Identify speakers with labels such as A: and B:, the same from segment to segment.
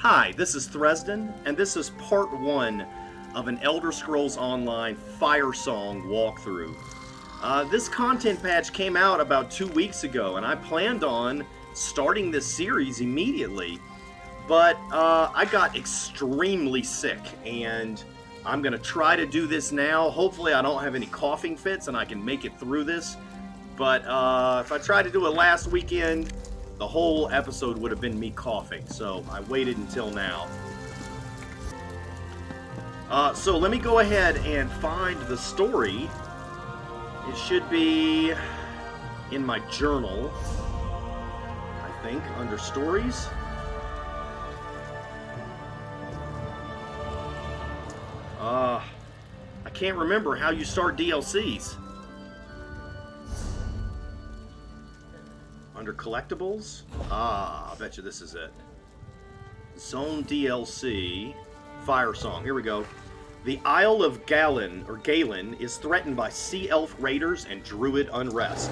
A: Hi, this is Thresden, and this is part 1 of an Elder Scrolls Online Firesong walkthrough. This content patch came out about 2 weeks ago, and I planned on starting this series immediately, but I got extremely sick, and I'm going to try to do this now. Hopefully I don't have any coughing fits and I can make it through this, but if I tried to do it last weekend, the whole episode would have been me coughing, so I waited until now. So let me go ahead and find the story. It should be in my journal, I think, under stories. I can't remember how you start DLCs. Under collectibles? I bet you this is it. Zone DLC, Firesong. Here we go. The Isle of Galen is threatened by Sea Elf raiders and druid unrest.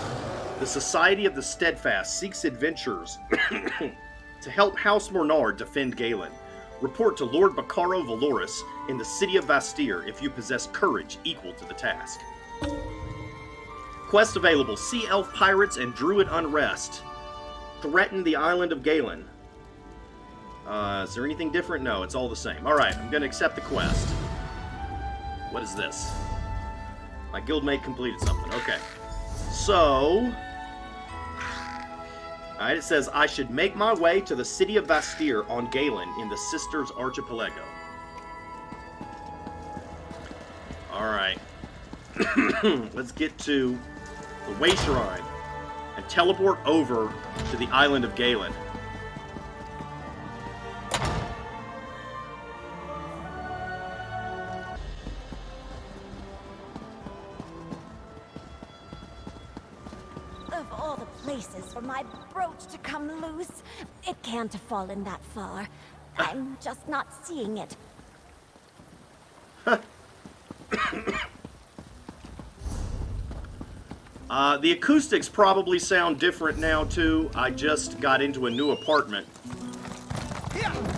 A: The Society of the Steadfast seeks adventurers to help House Mornar defend Galen. Report to Lord Bacaro Volorus in the City of Vastyr if you possess courage equal to the task. Quest available. Sea Elf pirates and druid unrest threaten the island of Galen. Is there anything different? No, it's all the same. Alright, I'm going to accept the quest. What is this? My guildmate completed something. Okay. So... Alright, it says, I should make my way to the City of Vastyr on Galen in the Sisters Archipelago. Alright. Let's get to the Wayshrine and teleport over to the island of Galen.
B: Of all the places for my brooch to come loose, it can't have fallen that far. I'm just not seeing it.
A: The acoustics probably sound different now, too. I just got into a new apartment.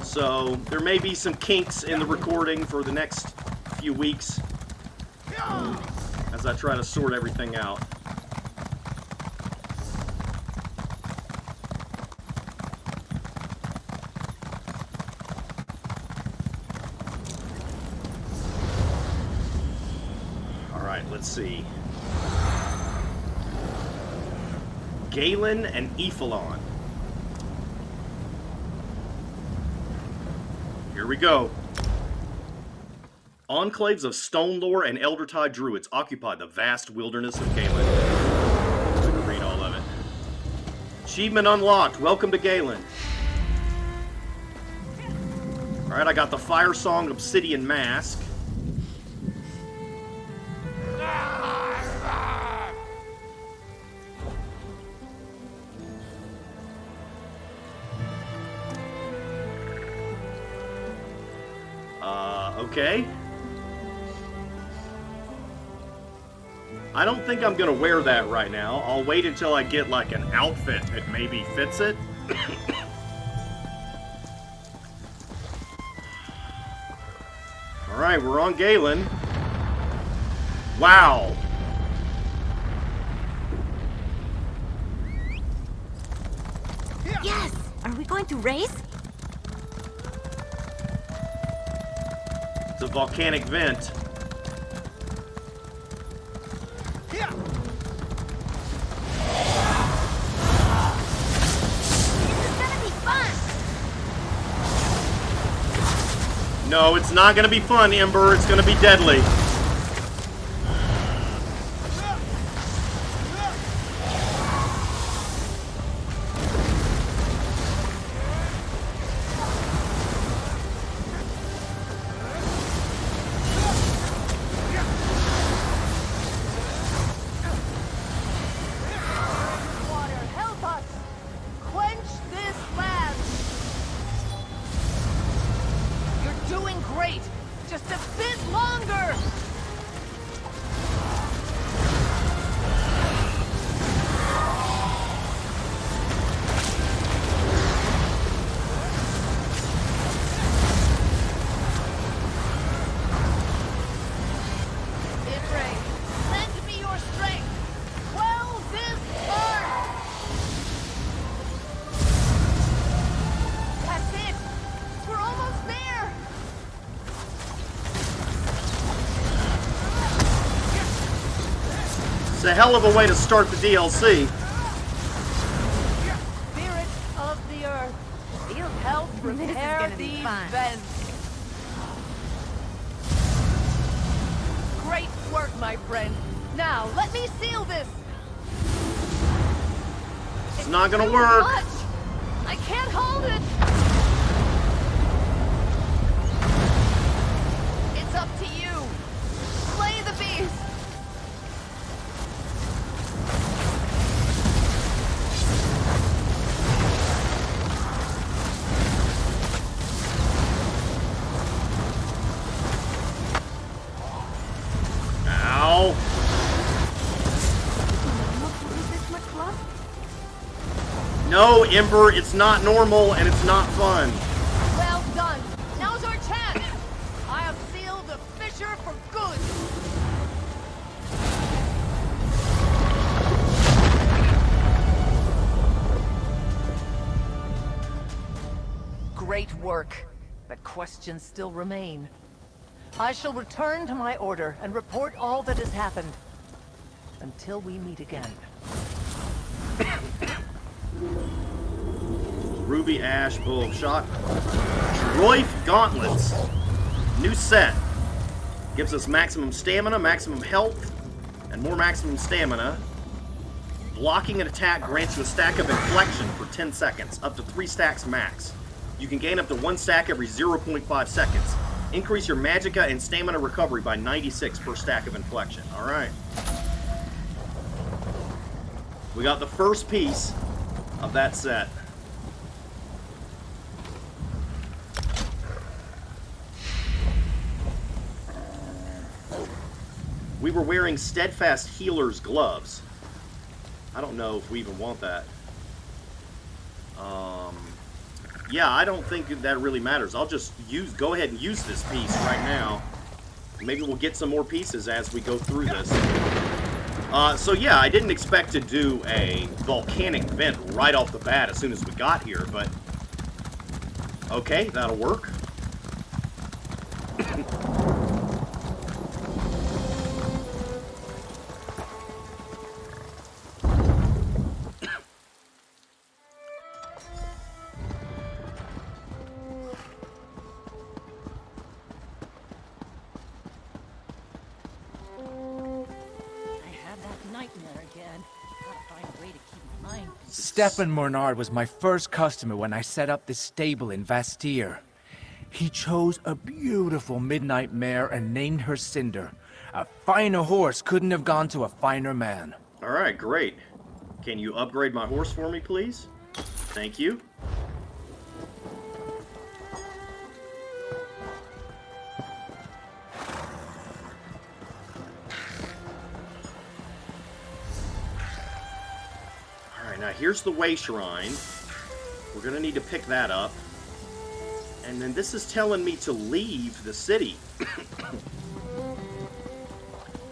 A: So, there may be some kinks in the recording for the next few weeks as I try to sort everything out. Alright, let's see. Galen and Y'ffelon. Here we go. Enclaves of Stonelore and Eldertide druids occupy the vast wilderness of Galen. I'm going to read all of it. Achievement unlocked. Welcome to Galen. Alright, I got the Firesong Obsidian Mask. Okay. I don't think I'm gonna wear that right now. I'll wait until I get like an outfit that maybe fits it. Alright, we're on Galen. Wow.
B: Yes! Are we going to race?
A: It's a volcanic vent. No, it's not gonna be fun, Ember. It's gonna be deadly. a hell of a way to start the DLC.
C: Spirit of the earth, feel help repair these vents. Great work, my friend. Now, let me seal this.
A: It's not gonna
C: too
A: work.
C: much. I can't hold it. It's up to you. Slay the beast.
A: Ow. No, Ember, it's not normal and it's not fun.
C: Well done. Now's our chance. I have sealed the fissure for good. Great work, but questions still remain. I shall return to my order and report all that has happened. Until we meet again.
A: Ruby Ash, Bull of Shot. Draoife Gauntlets. New set. Gives us maximum stamina, maximum health, and more maximum stamina. Blocking an attack grants you a stack of inflection for 10 seconds, up to 3 stacks max. You can gain up to 1 stack every 0.5 seconds. Increase your magicka and stamina recovery by 96 per stack of inflection. Alright. We got the first piece of that set. We were wearing Steadfast Healer's gloves. I don't know if we even want that. Yeah, I don't think that really matters. I'll just go ahead and use this piece right now. Maybe we'll get some more pieces as we go through this. So yeah, I didn't expect to do a volcanic vent right off the bat as soon as we got here, but okay, that'll work.
D: Stefan Mornard was my first customer when I set up this stable in Vastyr. He chose a beautiful midnight mare and named her Cinder. A finer horse couldn't have gone to a finer man.
A: Alright, great. Can you upgrade my horse for me, please? Thank you. Now here's the Wayshrine. We're gonna need to pick that up. And then this is telling me to leave the city.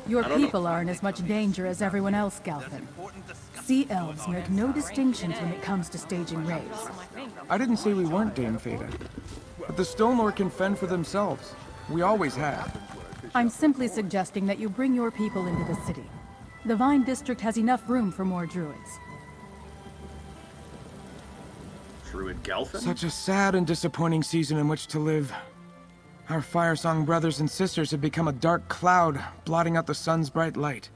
E: Your people are in as much danger as everyone else, Galfin. Sea elves make no distinctions when it comes to staging raids.
F: I didn't say we weren't, Dame Fada. But the Stonelore can fend for themselves. We always have.
E: I'm simply suggesting that you bring your people into the city. The Vine District has enough room for more druids.
A: Druid Galfin?
F: Such a sad and disappointing season in which to live. Our Firesong brothers and sisters have become a dark cloud, blotting out the sun's bright light.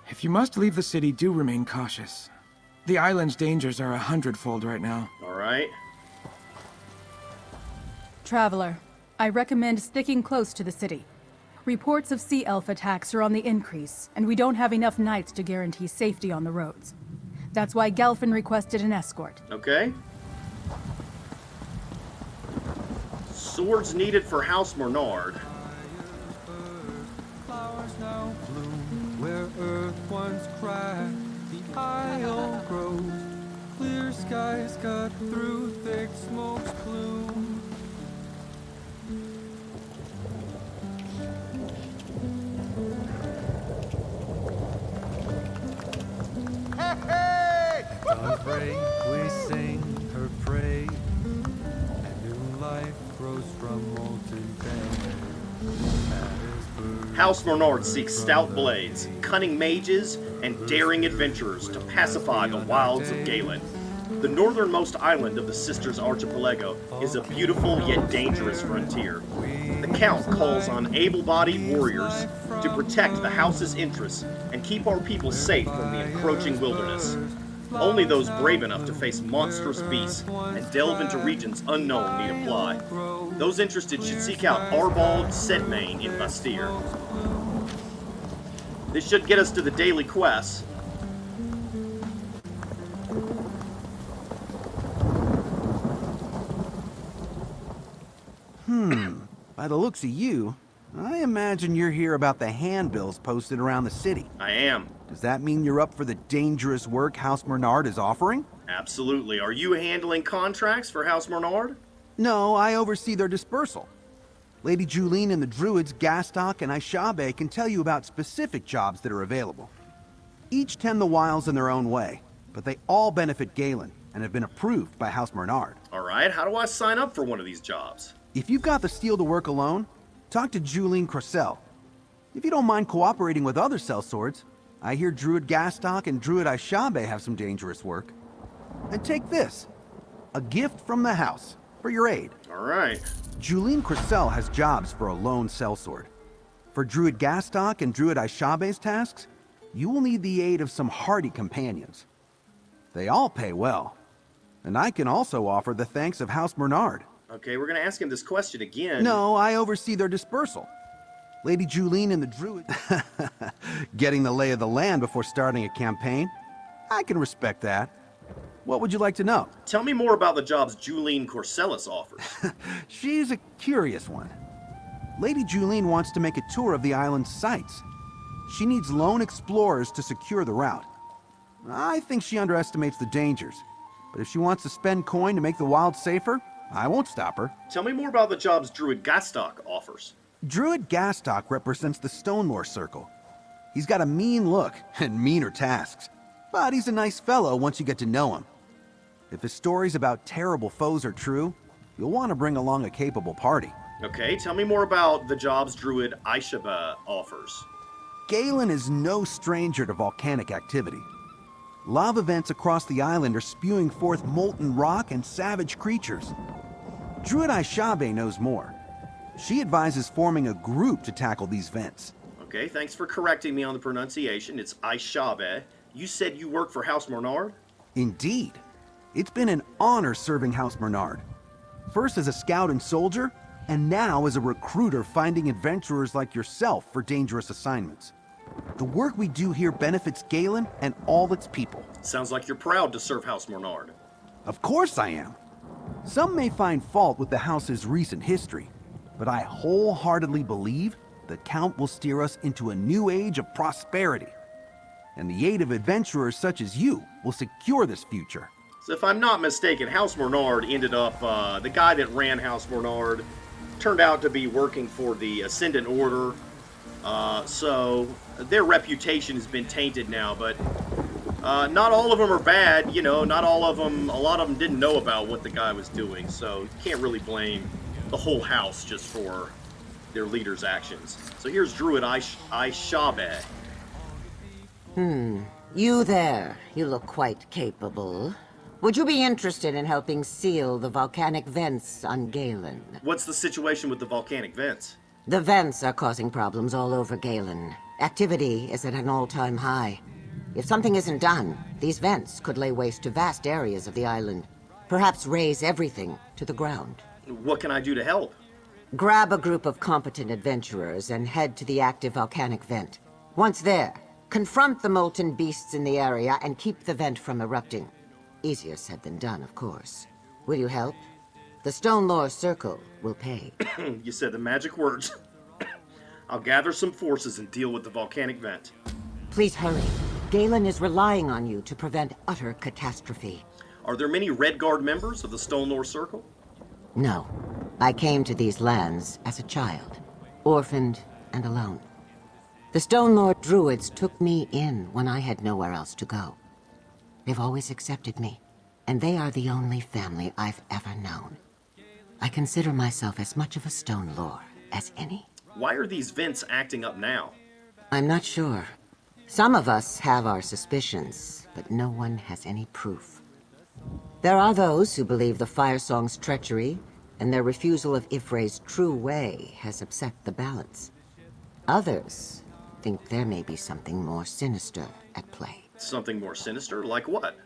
F: If you must leave the city, do remain cautious. The island's dangers are 100-fold right now.
A: Alright.
E: Traveler, I recommend sticking close to the city. Reports of sea elf attacks are on the increase, and we don't have enough knights to guarantee safety on the roads. That's why Galfin requested an escort.
A: Okay. Swords needed for House Mornard.
G: Flowers now bloom where earth once cried. The isle grows. Clear skies cut through thick smoke's plume. Daybreak we sing her praise, and new life grows from molten clay. That is birth.
A: House Bernard seeks stout blades, cunning mages, and daring adventurers to pacify the wilds of Galen. The northernmost island of the Sisters Archipelago is a beautiful yet dangerous frontier. The Count calls on able-bodied warriors to protect the house's interests and keep our people safe from the encroaching wilderness. Only those brave enough to face monstrous beasts and delve into regions unknown need apply. Those interested should seek out Arbald Sedmain in Vastyr. This should get us to the daily quests.
H: By the looks of you, I imagine you're here about the handbills posted around the city.
A: I am.
H: Does that mean you're up for the dangerous work House Bernard is offering?
A: Absolutely. Are you handling contracts for House Bernard?
H: No, I oversee their dispersal. Lady Julene and the druids Gastok and Aishabe can tell you about specific jobs that are available. Each tend the wilds in their own way, but they all benefit Galen and have been approved by House Bernard.
A: All right, how do I sign up for one of these jobs?
H: If you've got the steel to work alone, talk to Julene Cressel. If you don't mind cooperating with other sellswords, I hear Druid Gastok and Druid Aishabe have some dangerous work. And take this, a gift from the house for your aid.
A: All right.
H: Julene Cressel has jobs for a lone sellsword. For Druid Gastok and Druid Aishabe's tasks, you will need the aid of some hardy companions. They all pay well, and I can also offer the thanks of House Bernard.
A: Okay, we're going to ask him this question again.
H: No, I oversee their dispersal. Lady Julene and the druid... Getting the lay of the land before starting a campaign? I can respect that. What would you like to know?
A: Tell me more about the jobs Julene Corsellis offers.
H: She's a curious one. Lady Julene wants to make a tour of the island's sights. She needs lone explorers to secure the route. I think she underestimates the dangers, but if she wants to spend coin to make the wild safer, I won't stop her.
A: Tell me more about the jobs Druid Gastok offers.
H: Druid Gastok represents the Stonelore Circle. He's got a mean look and meaner tasks, but he's a nice fellow once you get to know him. If his stories about terrible foes are true, you'll want to bring along a capable party.
A: Okay, tell me more about the jobs Druid Aishabe offers.
H: Galen is no stranger to volcanic activity. Lava vents across the island are spewing forth molten rock and savage creatures. Druid Aishabe knows more. She advises forming a group to tackle these vents.
A: Okay, thanks for correcting me on the pronunciation. It's Aishabe. You said you work for House Bernard?
H: Indeed. It's been an honor serving House Bernard. First as a scout and soldier, and now as a recruiter finding adventurers like yourself for dangerous assignments. The work we do here benefits Galen and all its people.
A: Sounds like you're proud to serve House Bernard.
H: Of course I am. Some may find fault with the house's recent history, but I wholeheartedly believe the Count will steer us into a new age of prosperity. And the aid of adventurers such as you will secure this future.
A: So if I'm not mistaken, House Bernard ended up, the guy that ran House Bernard turned out to be working for the Ascendant Order. So their reputation has been tainted now, but not all of them are bad, you know, not all of them, a lot of them didn't know about what the guy was doing, so you can't really blame the whole house just for their leader's actions. So here's Druid Aishabe.
I: You there. You look quite capable. Would you be interested in helping seal the volcanic vents on Galen?
A: What's the situation with the volcanic vents?
I: The vents are causing problems all over Galen. Activity is at an all-time high. If something isn't done, these vents could lay waste to vast areas of the island. Perhaps raze everything to the ground.
A: What can I do to help?
I: Grab a group of competent adventurers and head to the active volcanic vent. Once there, confront the molten beasts in the area and keep the vent from erupting. Easier said than done, of course. Will you help? The Stonelore Circle will pay.
A: You said the magic words. I'll gather some forces and deal with the volcanic vent.
I: Please hurry. Galen is relying on you to prevent utter catastrophe.
A: Are there many Red Guard members of the Stonelore Circle?
I: No. I came to these lands as a child, orphaned and alone. The Stonelore Druids took me in when I had nowhere else to go. They've always accepted me, and they are the only family I've ever known. I consider myself as much of a Stonelore as any.
A: Why are these vents acting up now?
I: I'm not sure. Some of us have our suspicions, but no one has any proof. There are those who believe the Firesong's treachery and their refusal of Y'ffre's true way has upset the balance. Others think there may be something more sinister at play.
A: Something more sinister? Like what?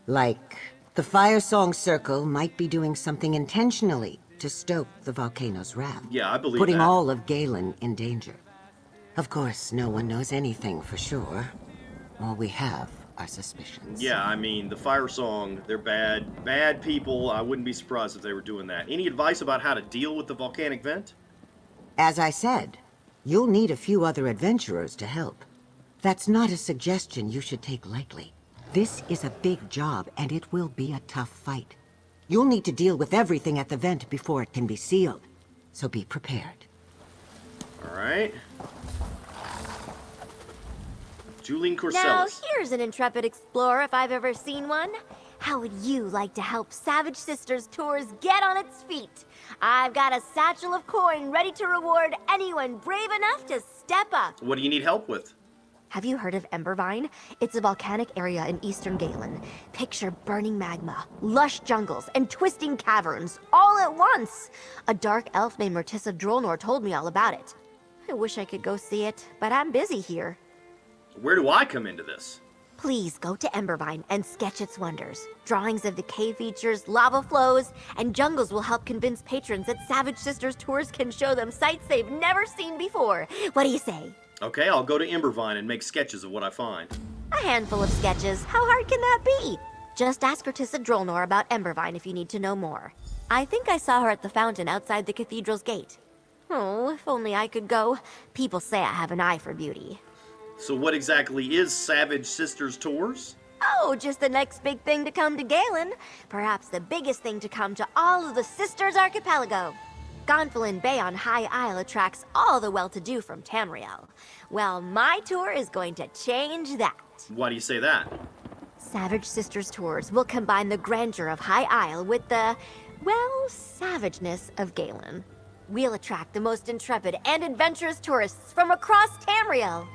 I: Like, the Firesong Circle might be doing something intentionally to stoke the volcano's wrath.
A: Yeah, I believe
I: putting
A: that.
I: all of Galen in danger. Of course, no one knows anything for sure. All we have are suspicions.
A: Yeah, I mean, the Firesong, they're bad people. I wouldn't be surprised if they were doing that. Any advice about how to deal with the volcanic vent?
I: As I said, you'll need a few other adventurers to help. That's not a suggestion you should take lightly. This is a big job, and it will be a tough fight. You'll need to deal with everything at the vent before it can be sealed, so be prepared.
A: All right. Julian Corsellis.
B: Now, here's an intrepid explorer if I've ever seen one. How would you like to help Savage Sisters Tours get on its feet? I've got a satchel of coin ready to reward anyone brave enough to step up.
A: What do you need help with?
B: Have you heard of Embervine? It's a volcanic area in eastern Galen. Picture burning magma, lush jungles, and twisting caverns all at once. A dark elf named Mertissa Drolnor told me all about it. I wish I could go see it, but I'm busy here.
A: Where do I come into this?
B: Please go to Embervine and sketch its wonders. Drawings of the cave features, lava flows, and jungles will help convince patrons that Savage Sisters Tours can show them sights they've never seen before. What do you say?
A: Okay, I'll go to Embervine and make sketches of what I find.
B: A handful of sketches. How hard can that be? Just ask Mertissa Drolnor about Embervine if you need to know more. I think I saw her at the fountain outside the cathedral's gate. Oh, if only I could go. People say I have an eye for beauty.
A: So what exactly is Savage Sisters Tours?
B: Oh, just the next big thing to come to Galen. Perhaps the biggest thing to come to all of the Sisters Archipelago. Y'ffelon Bay on High Isle attracts all the well-to-do from Tamriel. Well, my tour is going to change that.
A: Why do you say that?
B: Savage Sisters Tours will combine the grandeur of High Isle with the, well, savageness of Galen. We'll attract the most intrepid and adventurous tourists from across Tamriel.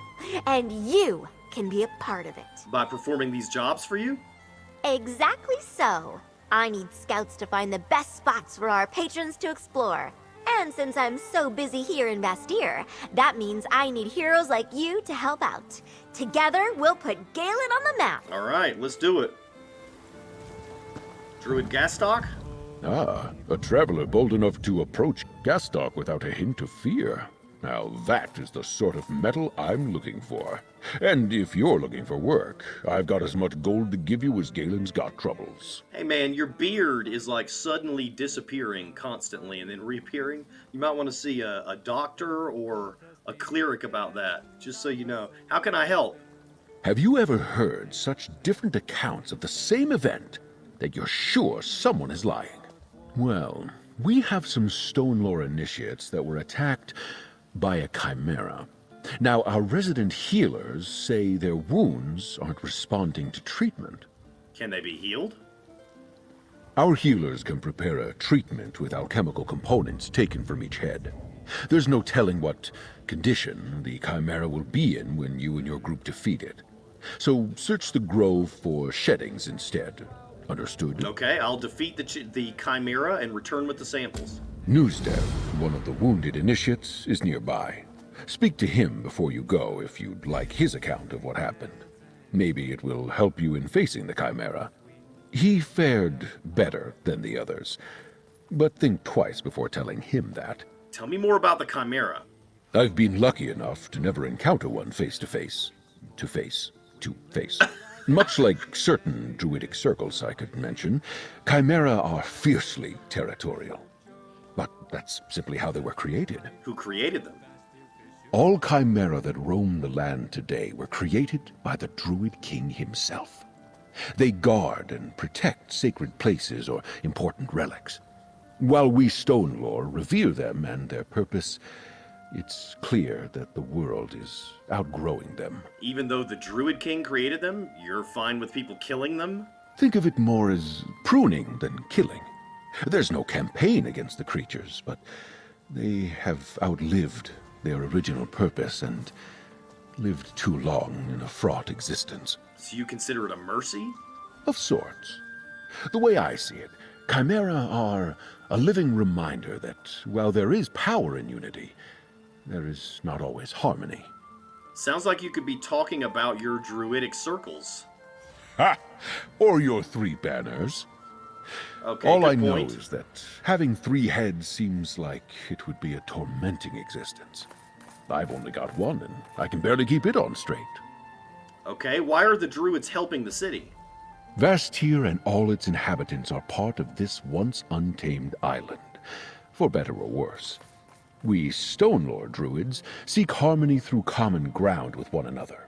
B: And you can be a part of it.
A: By performing these jobs for you?
B: Exactly so. I need scouts to find the best spots for our patrons to explore. And since I'm so busy here in Vastyr, that means I need heroes like you to help out. Together, we'll put Galen on the map.
A: All right, let's do it. Druid Gastock?
J: Ah, a traveler bold enough to approach Gastock without a hint of fear. Now that is the sort of metal I'm looking for. And if you're looking for work, I've got as much gold to give you as Galen's got troubles.
A: Hey man, your beard is like suddenly disappearing constantly and then reappearing. You might want to see a doctor or a cleric about that, just so you know. How can I help?
J: Have you ever heard such different accounts of the same event that you're sure someone is lying? Well, we have some stone lore initiates that were attacked by a chimera. Now, our resident healers say their wounds aren't responding to treatment.
A: Can they be healed?
J: Our healers can prepare a treatment with alchemical components taken from each head. There's no telling what condition the chimera will be in when you and your group defeat it. So search the grove for sheddings instead. Understood?
A: Okay, I'll defeat the chimera and return with the samples.
J: Nuzdef, one of the wounded initiates, is nearby. Speak to him before you go if you'd like his account of what happened. Maybe it will help you in facing the chimera. He fared better than the others, but think twice before telling him that.
A: Tell me more about the chimera.
J: I've been lucky enough to never encounter one face to face. To face. To face. Much like certain druidic circles I could mention, chimera are fiercely territorial. But that's simply how they were created.
A: Who created them?
J: All chimera that roam the land today were created by the druid king himself. They guard and protect sacred places or important relics. While we stone lore revere them and their purpose, it's clear that the world is outgrowing them.
A: Even though the druid king created them, you're fine with people killing them?
J: Think of it more as pruning than killing. There's no campaign against the creatures, but they have outlived their original purpose and lived too long in a fraught existence.
A: So you consider it a mercy?
J: Of sorts. The way I see it, Chimera are a living reminder that while there is power in unity, there is not always harmony.
A: Sounds like you could be talking about your druidic circles.
J: Ha! Or your three banners.
A: Okay,
J: All
A: good
J: I know
A: point.
J: is that having three heads seems like it would be a tormenting existence. I've only got one, and I can barely keep it on straight.
A: Okay, why are the druids helping the city?
J: Vastyr and all its inhabitants are part of this once untamed island, for better or worse. We Stonelord druids seek harmony through common ground with one another.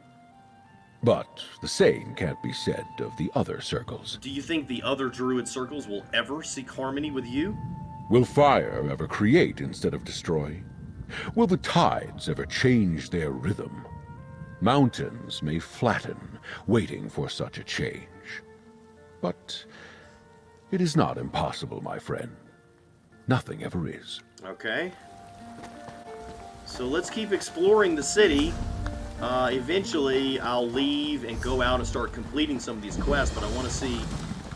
J: But the same can't be said of the other circles.
A: Do you think the other druid circles will ever seek harmony with you?
J: Will fire ever create instead of destroy? Will the tides ever change their rhythm? Mountains may flatten, waiting for such a change. But it is not impossible, my friend. Nothing ever is.
A: Okay. So let's keep exploring the city. Eventually, I'll leave and go out and start completing some of these quests, but I want to see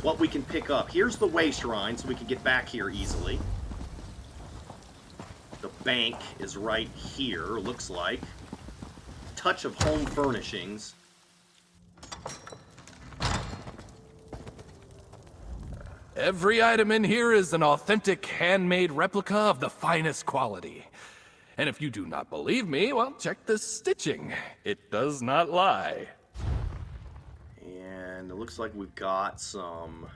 A: what we can pick up. Here's the Wayshrine, so we can get back here easily. The bank is right here, looks like. Touch of home furnishings.
K: Every item in here is an authentic handmade replica of the finest quality. And if you do not believe me, well, check this stitching. It does not lie.
A: And it looks like we've got some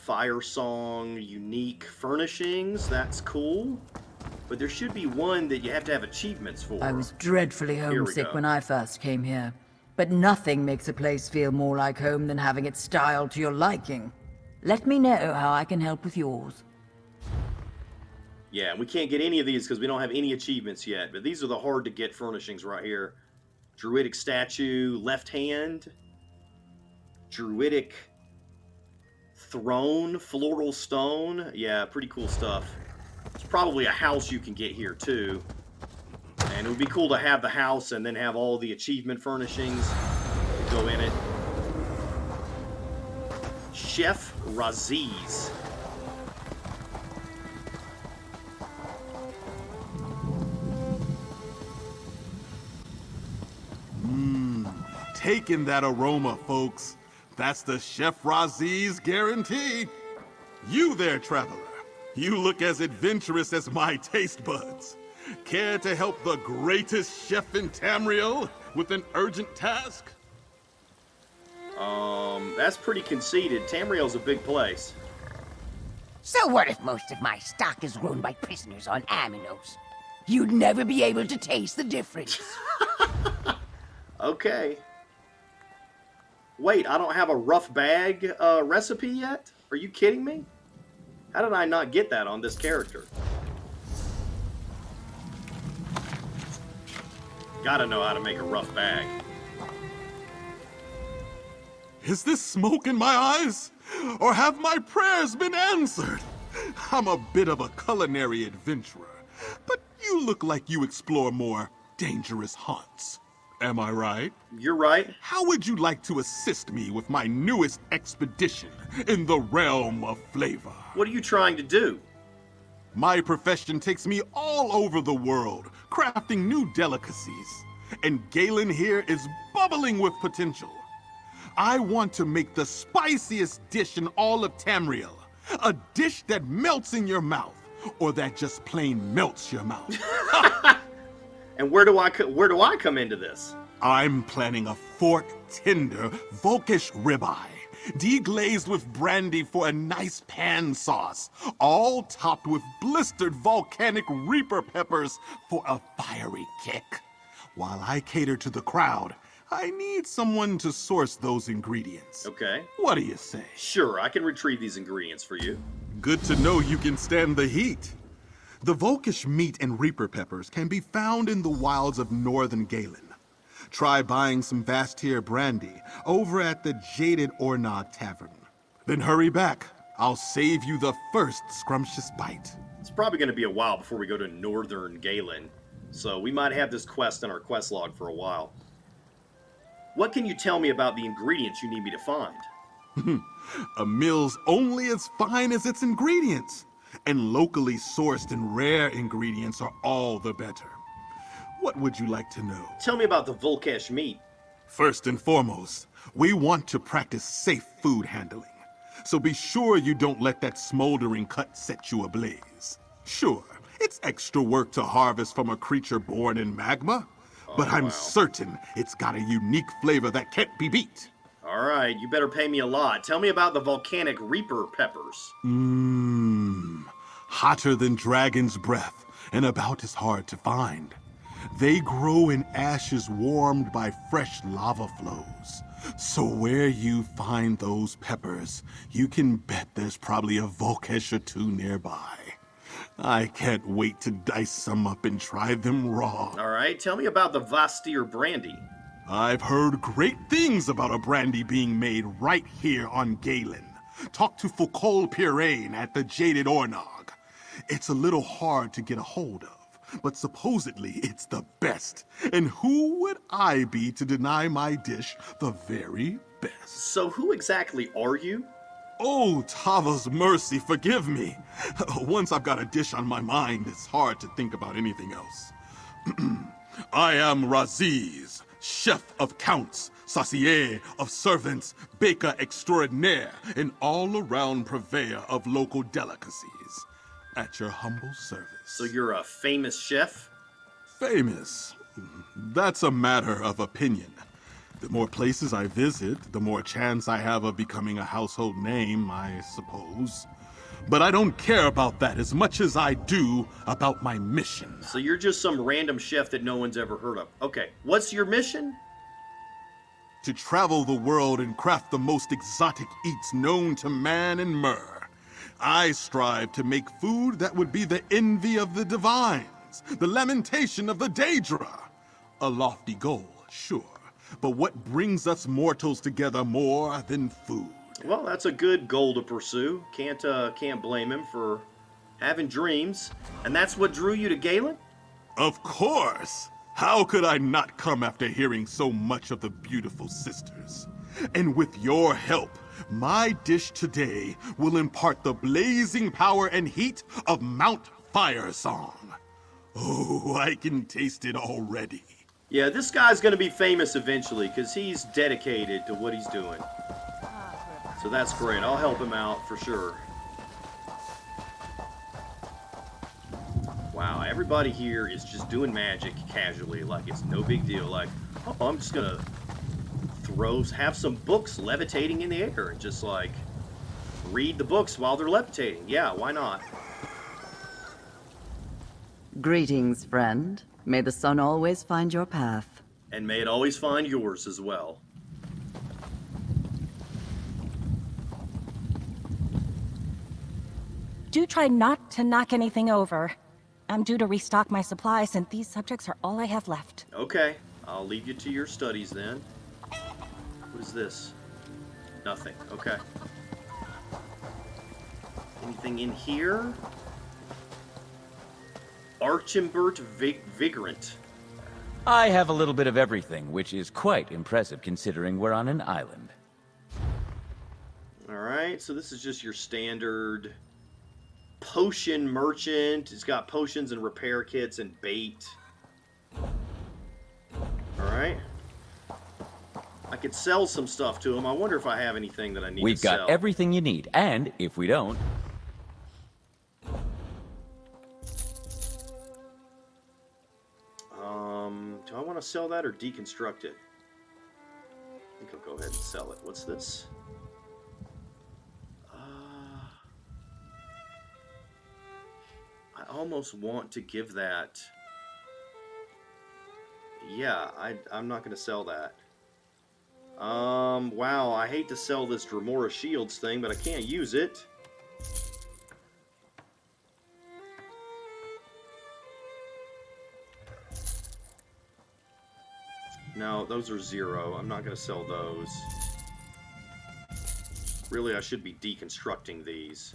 A: Firesong unique furnishings. That's cool. But there should be one that you have to have achievements for.
L: I was dreadfully
A: Here we
L: homesick
A: go.
L: when I first came here. But nothing makes a place feel more like home than having it styled to your liking. Let me know how I can help with yours.
A: Yeah, and we can't get any of these because we don't have any achievements yet. But these are the hard to get furnishings right here. Druidic statue, left hand. Druidic throne, floral stone. Yeah, pretty cool stuff. It's probably a house you can get here too. And it would be cool to have the house and then have all the achievement furnishings that go in it. Chef Raziz.
M: Taking that aroma, folks. That's the Chef Raziz guarantee. You there, traveler. You look as adventurous as my taste buds. Care to help the greatest chef in Tamriel with an urgent task?
A: That's pretty conceited. Tamriel's a big place.
N: So what if most of my stock is grown by prisoners on Aminos? You'd never be able to taste the difference.
A: Okay. Wait, I don't have a rough bag recipe yet? Are you kidding me? How did I not get that on this character? Gotta know how to make a rough bag.
M: Is this smoke in my eyes? Or have my prayers been answered? I'm a bit of a culinary adventurer, but you look like you explore more dangerous haunts. Am I right?
A: You're right.
M: How would you like to assist me with my newest expedition in the realm of flavor?
A: What are you trying to do?
M: My profession takes me all over the world, crafting new delicacies. And Galen here is bubbling with potential. I want to make the spiciest dish in all of Tamriel. A dish that melts in your mouth, or that just plain melts your mouth.
A: And where do I come into this?
M: I'm planning a fork-tender, volkish ribeye, deglazed with brandy for a nice pan sauce, all topped with blistered volcanic reaper peppers for a fiery kick. While I cater to the crowd, I need someone to source those ingredients.
A: Okay.
M: What do you say?
A: Sure, I can retrieve these ingredients for you.
M: Good to know you can stand the heat. The volkish meat and reaper peppers can be found in the wilds of northern Galen. Try buying some Vastyr brandy over at the Jaded Ornod Tavern. Then hurry back. I'll save you the first scrumptious bite.
A: It's probably going to be a while before we go to northern Galen, so we might have this quest in our quest log for a while. What can you tell me about the ingredients you need me to find?
M: A meal's only as fine as its ingredients, and locally sourced and rare ingredients are all the better. What would you like to know?
A: Tell me about the Volkesh meat.
M: First and foremost, we want to practice safe food handling. So be sure you don't let that smoldering cut set you ablaze. Sure, it's extra work to harvest from a creature born in magma, but I'm certain it's got a unique flavor that can't be beat.
A: All right, you better pay me a lot. Tell me about the volcanic reaper peppers.
M: Hotter than dragon's breath, and about as hard to find. They grow in ashes warmed by fresh lava flows. So where you find those peppers, you can bet there's probably a Volkesh or two nearby. I can't wait to dice some up and try them raw.
A: All right, tell me about the Vastyr brandy.
M: I've heard great things about a brandy being made right here on Galen. Talk to Foucault Pirain at the Jaded Ornog. It's a little hard to get a hold of, but supposedly it's the best. And who would I be to deny my dish the very best?
A: So who exactly are you?
M: Oh, Tava's mercy, forgive me. Once I've got a dish on my mind, it's hard to think about anything else. I am Raziz, chef of counts, saucier of servants, baker extraordinaire, and all-around purveyor of local delicacies. At your humble service.
A: So you're a famous chef?
M: Famous? That's a matter of opinion. The more places I visit, the more chance I have of becoming a household name, I suppose. But I don't care about that as much as I do about my mission.
A: So you're just some random chef that no one's ever heard of. Okay, what's your mission?
M: To travel the world and craft the most exotic eats known to man and mer. I strive to make food that would be the envy of the divines, the lamentation of the Daedra. A lofty goal, sure, but what brings us mortals together more than food?
A: Well, that's a good goal to pursue. Can't blame him for having dreams. And that's what drew you to Galen?
M: Of course! How could I not come after hearing so much of the beautiful sisters? And with your help, my dish today will impart the blazing power and heat of Mount Firesong. Oh, I can taste it already.
A: Yeah, this guy's gonna be famous eventually, because he's dedicated to what he's doing. So that's great. I'll help him out for sure. Wow, everybody here is just doing magic casually, like it's no big deal. Like, oh, I'm just gonna have some books levitating in the air and just like read the books while they're levitating. Yeah, why not?
O: Greetings, friend. May the sun always find your path.
A: And may it always find yours as well.
P: Do try not to knock anything over. I'm due to restock my supplies, and these subjects are all I have left.
A: Okay, I'll leave you to your studies then. What is this? Nothing. Okay. Anything in here? Archimbert Vigorant.
Q: I have a little bit of everything, which is quite impressive considering we're on an island.
A: Alright, so this is just your standard potion merchant. It's got potions and repair kits and bait. Alright. I could sell some stuff to him. I wonder if I have anything that I need
Q: We've
A: to sell.
Q: got everything you need, and if we don't...
A: Do I want to sell that or deconstruct it? I think I'll go ahead and sell it. What's this? I almost want to give that... Yeah, I'm not going to sell that. Wow, I hate to sell this Dremora Shields thing, but I can't use it. No, those are 0. I'm not going to sell those. Really, I should be deconstructing these.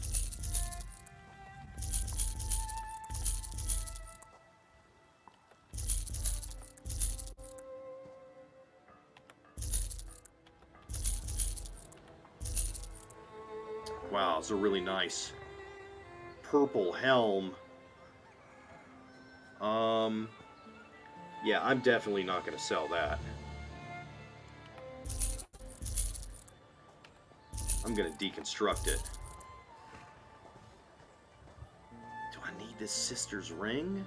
A: gloves are really nice. Purple helm. Yeah, I'm definitely not going to sell that. I'm going to deconstruct it. Do I need this sister's ring?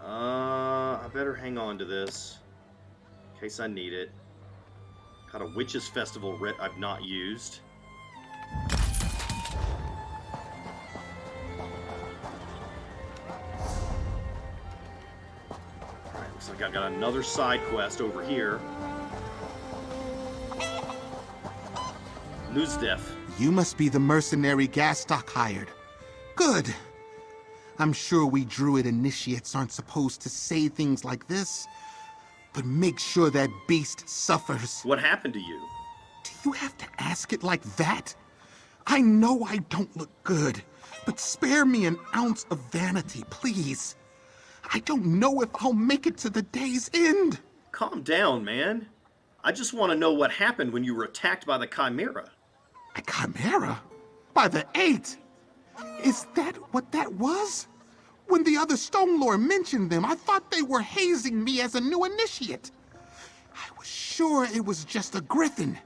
A: I better hang on to this in case I need it. Got a Witches Festival writ I've not used. Alright, looks like I've got another side quest over here. Nuzdef.
M: You must be the mercenary Gastock hired. Good. I'm sure we druid initiates aren't supposed to say things like this, but make sure that beast suffers.
A: What happened to you?
M: Do you have to ask it like that? I know I don't look good, but spare me an ounce of vanity, please. I don't know if I'll make it to the day's end.
A: Calm down, man. I just want to know what happened when you were attacked by the Chimera.
M: A Chimera? By the 8? Is that what that was? When the other Stone Lord mentioned them, I thought they were hazing me as a new initiate. I was sure it was just a griffin.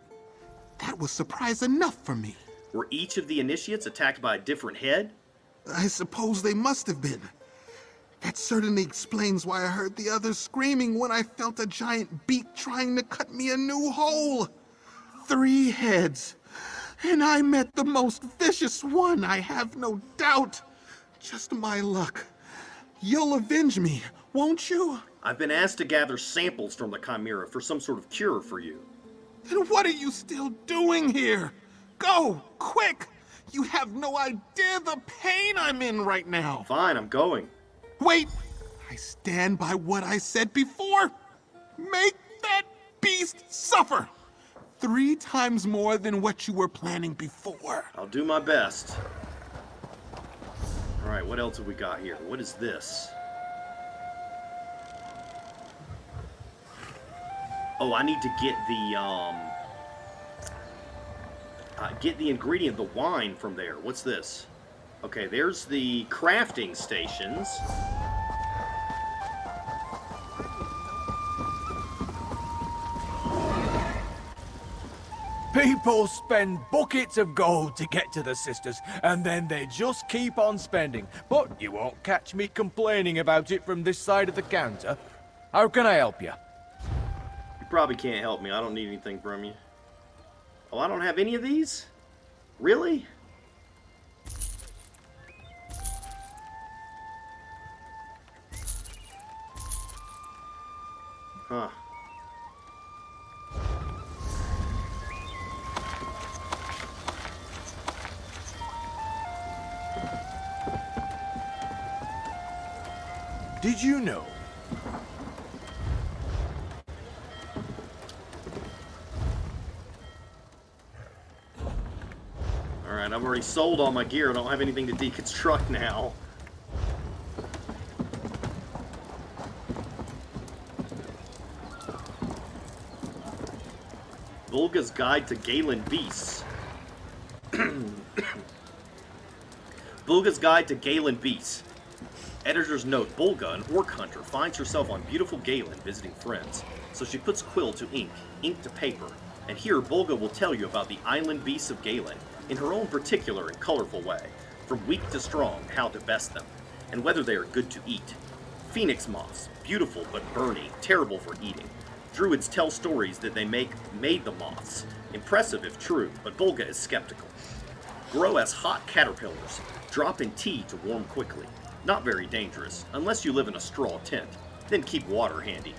M: That was surprise enough for me.
A: Were each of the initiates attacked by a different head?
M: I suppose they must have been. That certainly explains why I heard the others screaming when I felt a giant beak trying to cut me a new hole. 3 heads. And I met the most vicious one, I have no doubt. Just my luck. You'll avenge me, won't you?
A: I've been asked to gather samples from the Chimera for some sort of cure for you.
M: Then what are you still doing here? Go, quick! You have no idea the pain I'm in right now.
A: Fine, I'm going.
M: Wait! I stand by what I said before. Make that beast suffer! 3 times more than what you were planning before.
A: I'll do my best. Alright, what else have we got here? What is this? Oh, I need to get the ingredient, the wine from there. What's this? Okay, there's the crafting stations.
D: People spend buckets of gold to get to the sisters, and then they just keep on spending. But you won't catch me complaining about it from this side of the counter. How can I help you?
A: You probably can't help me. I don't need anything from you. Oh, I don't have any of these? Really? Huh.
D: Did you know?
A: Alright, I've already sold all my gear. I don't have anything to deconstruct now. Bolga's Guide to Galen Beasts. Bolga's Guide to Galen Beasts. Editor's note, Bolga, an orc hunter, finds herself on beautiful Galen visiting friends. So she puts quill to ink, ink to paper, and here Bolga will tell you about the island beasts of Galen, in her own particular and colorful way, from weak to strong, how to best them, and whether they are good to eat. Phoenix moths, beautiful but burning, terrible for eating. Druids tell stories that they made the moths, impressive if true, but Bolga is skeptical. Grow as hot caterpillars, drop in tea to warm quickly. Not very dangerous, unless you live in a straw tent. Then keep water handy.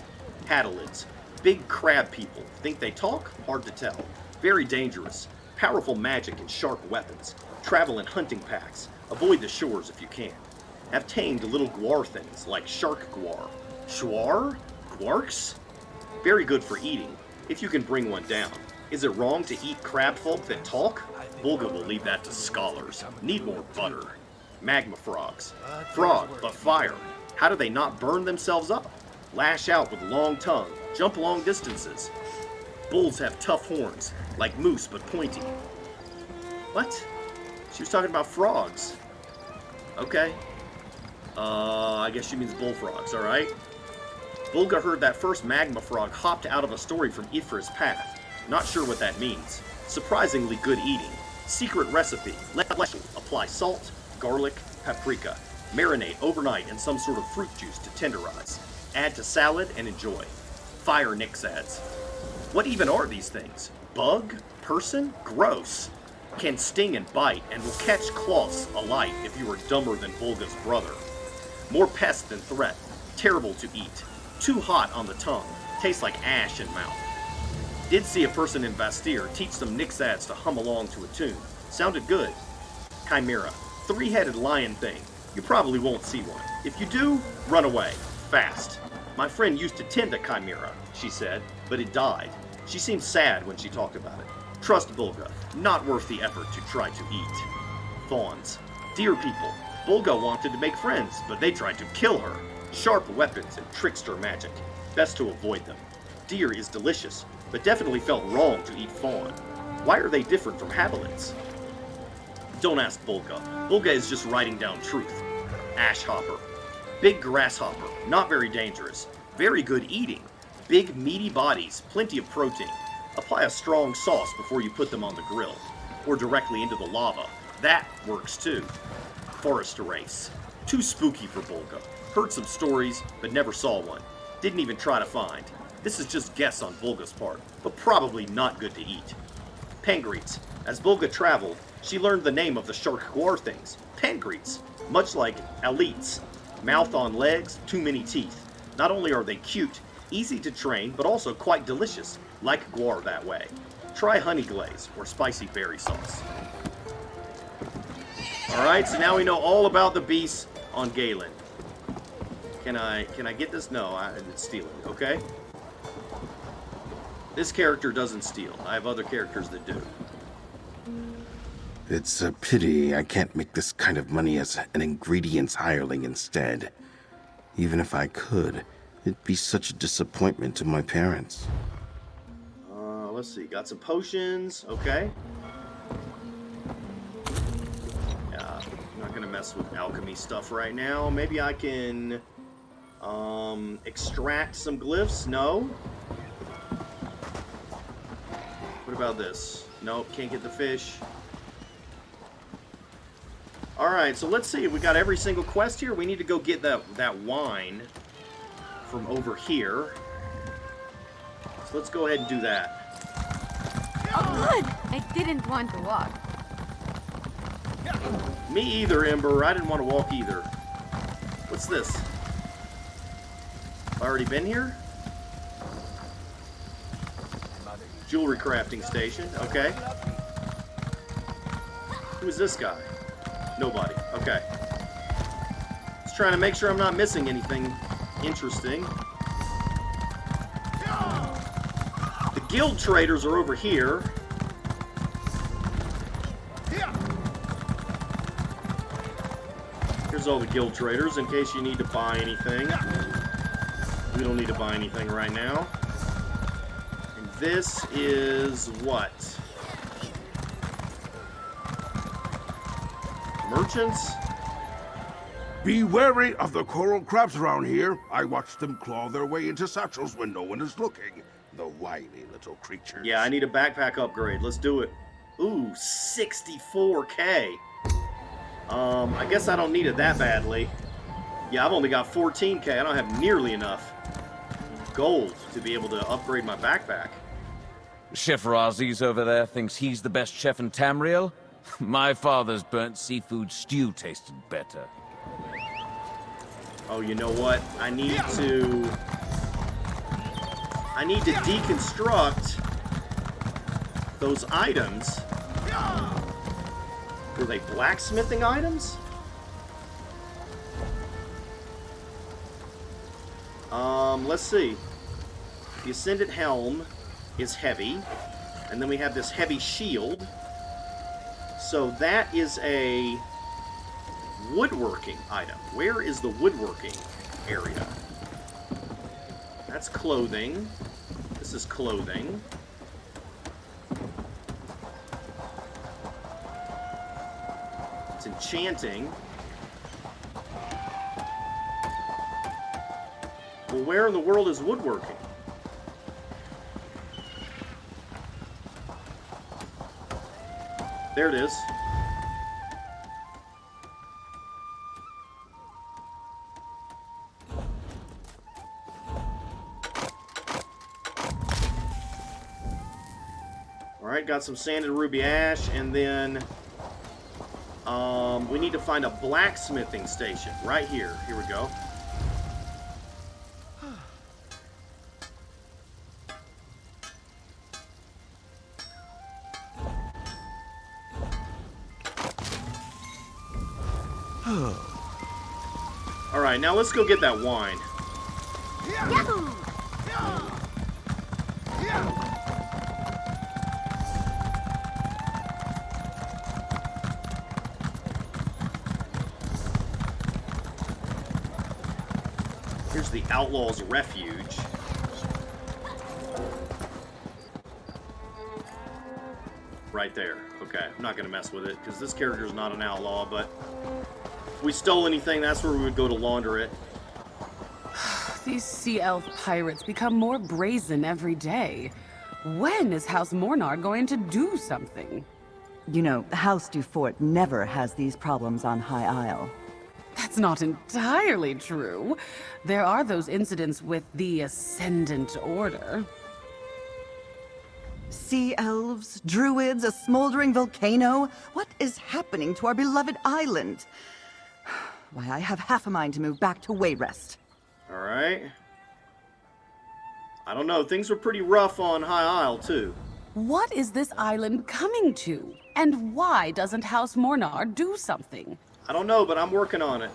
A: Hadalids. Big crab people. Think they talk? Hard to tell. Very dangerous. Powerful magic and sharp weapons. Travel in hunting packs. Avoid the shores if you can. Have tamed little guar things, like shark guar. Shuar? Guarks? Very good for eating, if you can bring one down. Is it wrong to eat crab folk that talk? Bolga will leave that to scholars. Need more butter. Magma frogs. Frog, but fire. How do they not burn themselves up? Lash out with long tongue. Jump long distances. Bulls have tough horns, like moose but pointy. What? She was talking about frogs. Okay. I guess she means bullfrogs, alright? Bolga heard that first magma frog hopped out of a story from Ifra's path. Not sure what that means. Surprisingly good eating. Secret recipe. Apply salt, garlic, paprika. Marinate overnight in some sort of fruit juice to tenderize. Add to salad and enjoy. Fire Nixads. What even are these things? Bug? Person? Gross. Can sting and bite, and will catch cloths alight if you are dumber than Bolga's brother. More pest than threat. Terrible to eat. Too hot on the tongue. Tastes like ash in mouth. Did see a person in Vastyr teach some Nixads to hum along to a tune. Sounded good. Chimera. Three-headed lion thing. You probably won't see one. If you do, run away. Fast. My friend used to tend a chimera, she said, but it died. She seemed sad when she talked about it. Trust Bolga. Not worth the effort to try to eat. Fawns. Deer people. Bolga wanted to make friends, but they tried to kill her. Sharp weapons and trickster magic. Best to avoid them. Deer is delicious, but definitely felt wrong to eat fawn. Why are they different from havelids? Don't ask Bolga. Bolga is just writing down truth. Ashhopper. Big grasshopper. Not very dangerous. Very good eating. Big meaty bodies. Plenty of protein. Apply a strong sauce before you put them on the grill. Or directly into the lava. That works too. Forest race. Too spooky for Bolga. Heard some stories, but never saw one. Didn't even try to find. This is just guess on Bolga's part, but probably not good to eat. Pangreets. As Bolga traveled, she learned the name of the shark guar things. Pangreets. Much like alites. Mouth on legs, too many teeth. Not only are they cute, easy to train, but also quite delicious. Like guar that way. Try honey glaze or spicy berry sauce. Alright, so now we know all about the beasts on Galen. Can I get this? No, it's stealing, okay? This character doesn't steal. I have other characters that do.
R: It's a pity I can't make this kind of money as an ingredients hireling instead. Even if I could, it'd be such a disappointment to my parents.
A: Let's see. Got some potions. Okay. Yeah, I'm not going to mess with alchemy stuff right now. Maybe I can extract some glyphs. No. What about this? Nope, can't get the fish. Alright, so let's see. We got every single quest here. We need to go get that wine from over here. So let's go ahead and do that.
S: Oh, good! I didn't want to walk.
A: Me either, Ember. I didn't want to walk either. What's this? Have I already been here? Jewelry crafting station. Okay. Who is this guy? Nobody. Okay. Just trying to make sure I'm not missing anything interesting. The guild traders are over here. Here's all the guild traders in case you need to buy anything. We don't need to buy anything right now. And this is what? Merchants?
T: Be wary of the coral crabs around here. I watched them claw their way into satchels when no one is looking. The wily little creatures.
A: Yeah, I need a backpack upgrade. Let's do it. Ooh, 64k. I guess I don't need it that badly. Yeah, I've only got 14k. I don't have nearly enough gold to be able to upgrade my backpack.
Q: Chef Razi's over there thinks he's the best chef in Tamriel? My father's burnt seafood stew tasted better.
A: Oh, you know what? I need to deconstruct those items. Were they blacksmithing items? Let's see. The Ascendant Helm is heavy. And then we have this heavy shield. So that is a woodworking item. Where is the woodworking area? That's clothing. This is clothing. It's enchanting. Well, where in the world is woodworking? There it is. Alright, got some sanded ruby ash, and then we need to find a blacksmithing station right here. Here we go. Alright, now let's go get that wine.
B: Yahoo!
A: Here's the outlaw's refuge. Right there. Okay, I'm not going to mess with it, because this character's not an outlaw, but if we stole anything, that's where we would go to launder it.
U: These sea elf pirates become more brazen every day. When is House Mornar going to do something?
O: You know, House Dufort never has these problems on High Isle.
U: That's not entirely true. There are those incidents with the Ascendant Order.
O: Sea elves, druids, a smoldering volcano. What is happening to our beloved island? Why, I have half a mind to move back to Wayrest.
A: Alright. I don't know, things were pretty rough on High Isle, too.
U: What is this island coming to? And why doesn't House Mornar do something?
A: I don't know, but I'm working on it.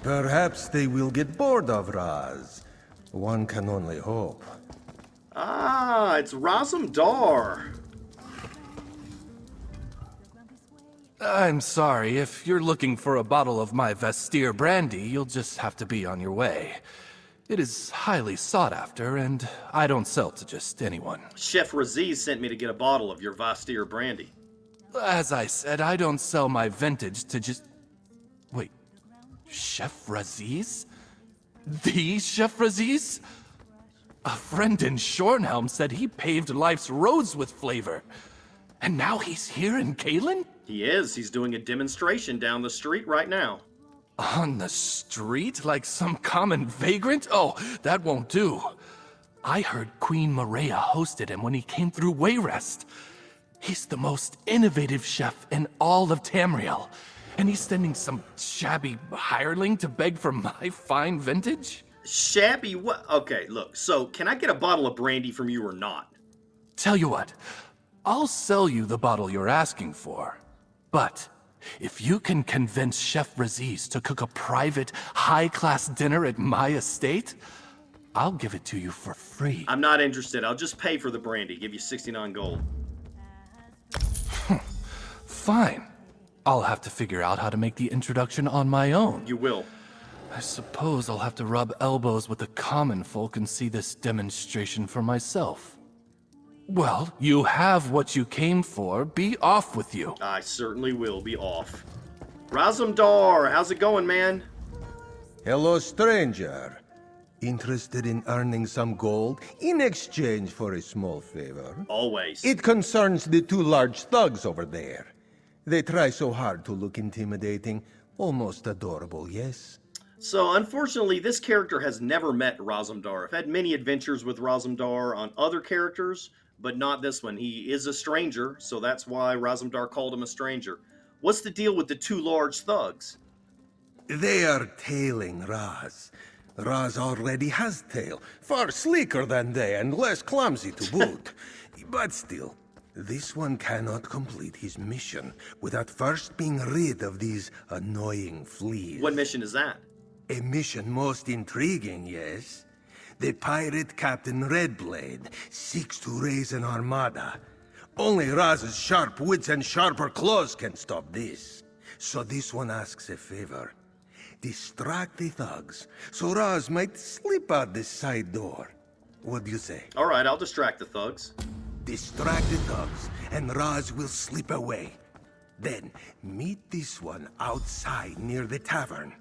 V: Perhaps they will get bored of Raz. One can only hope.
A: Ah, it's Razum-dar.
K: I'm sorry, if you're looking for a bottle of my Vastyr brandy, you'll just have to be on your way. It is highly sought after, and I don't sell to just anyone.
A: Chef Raziz sent me to get a bottle of your Vastyr brandy.
K: As I said, I don't sell my vintage to just... Wait, Chef Raziz? The Chef Raziz? A friend in Shornhelm said he paved life's roads with flavor. And now he's here in Galen?
A: He is. He's doing a demonstration down the street right now.
K: On the street? Like some common vagrant? Oh, that won't do. I heard Queen Maria hosted him when he came through Wayrest. He's the most innovative chef in all of Tamriel. And he's sending some shabby hireling to beg for my fine vintage?
A: Shabby what? Okay, look, so can I get a bottle of brandy from you or not?
K: Tell you what, I'll sell you the bottle you're asking for. But if you can convince Chef Raziz to cook a private, high-class dinner at my estate, I'll give it to you for free.
A: I'm not interested. I'll just pay for the brandy. Give you 69 gold.
K: Fine. I'll have to figure out how to make the introduction on my own.
A: You will.
K: I suppose I'll have to rub elbows with the common folk and see this demonstration for myself. Well, you have what you came for. Be off with you.
A: I certainly will be off. Razum-dar, how's it going, man?
V: Hello, stranger. Interested in earning some gold in exchange for a small favor?
A: Always.
V: It concerns the two large thugs over there. They try so hard to look intimidating, almost adorable, yes?
A: So, unfortunately, this character has never met Razum-dar. I've had many adventures with Razum-dar on other characters, but not this one. He is a stranger, so that's why Razum-dar called him a stranger. What's the deal with the two large thugs?
V: They are tailing Raz. Raz already has tail, far sleeker than they and less clumsy to boot. But still, this one cannot complete his mission without first being rid of these annoying fleas.
A: What mission is that?
V: A mission most intriguing, yes? The pirate Captain Redblade seeks to raise an armada. Only Raz's sharp wits and sharper claws can stop this. So this one asks a favor. Distract the thugs, so Raz might slip out the side door. What do you say?
A: All right, I'll distract the thugs.
V: Distract the thugs, and Raz will slip away. Then, meet this one outside near the tavern.